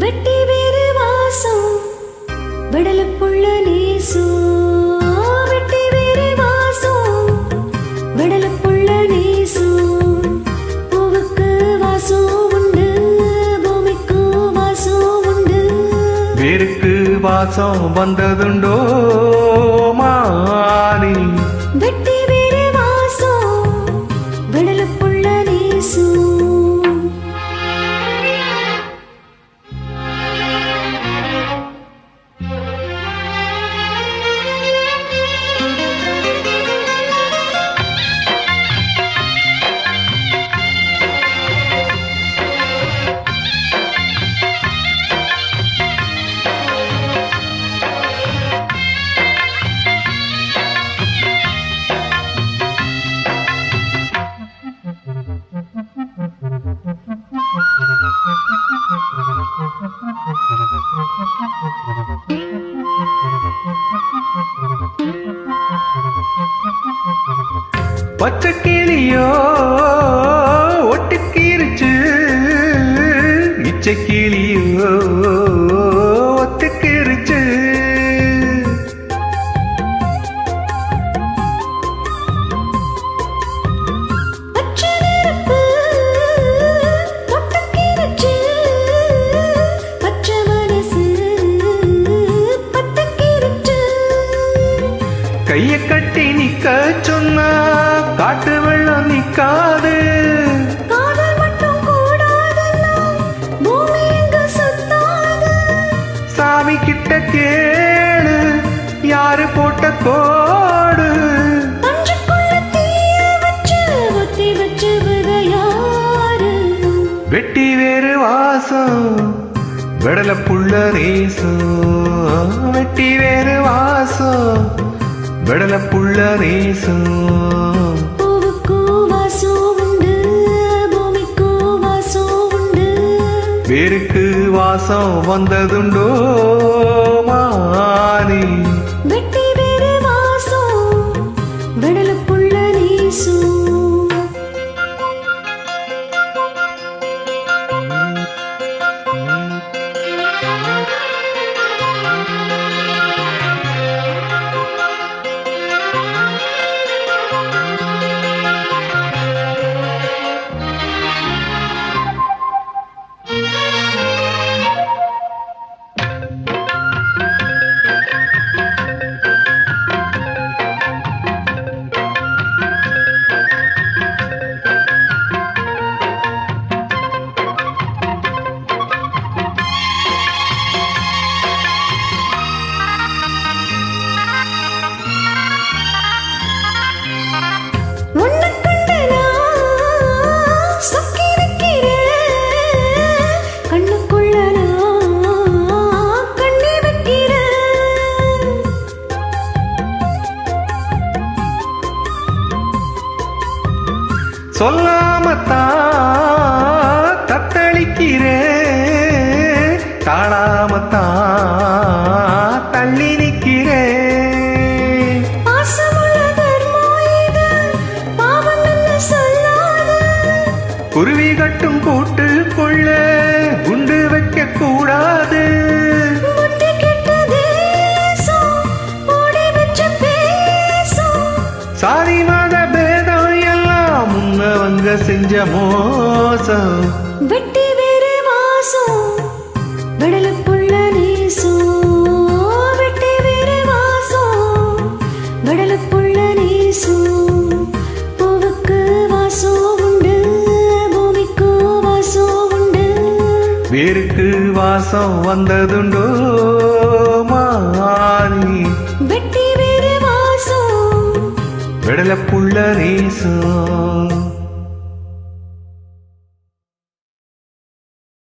வெட்டி வேறு வாசம் விடலப்புள்ள நேசோ வெட்டி வேறு வாசம் விடலப்புள்ள நேசோ பூவுக்கு வாசம் உண்டு பூமிக்கு வாசம் உண்டு வேருக்கு வாசம் வந்ததுண்டோ மானி வெட்டி வேறு வாசம் விடலப்புள்ள நேசோ பச்சை கிளியோ ஒட்டுக்கிருச்சு இச்சை கிளியோ ஒத்துக்கிருச்சு கைய கட்டி நிக்க சொன்னா காட்டு வெள்ளம் நிக்காது காதல் மட்டும் கூடாதுன்னா பூமி எங்க சுத்தாது சாமி கிட்ட கேளு யாரு போட்ட கோடு பஞ்சுக்குள்ள தீய வச்சு ஒத்தி வச்சு யாரு வெட்டி வேறு வாசம் விடல புள்ள ரேசம் வெட்டி வேறு வாசம் விடல புள்ள ரேசம் பூவுக்கு வாசம் உண்டு பூமிக்கு வாசம் உண்டு வேருக்கு வாசம் வந்ததுண்டோ மானி வெட்டி வேறு வாசம் விடல புள்ள ரேசம் சொல்லாமத்தான் தத்தளிக்கிறே தாழாமத்தான் தள்ளி நிற்கிறே குருவி கட்டும் கூட்டுக்குள்ள குண்டு வைக்க கூடாது சாதி மத பேதம் எல்லாம் முன்னவங்க செஞ்ச மோசம் வெட்டி வேறு வாசம் விடல புள்ள நேசம் வெட்டி வேறு வாசம் விடல புள்ள நேசம் பூவுக்கு வாசம் உண்டு பூமிக்கு வாசம் உண்டு வேருக்கு வாசம் வந்ததுண்டோ மானி வெட்டி வேறு வாசம் விடல புள்ள ரேசம்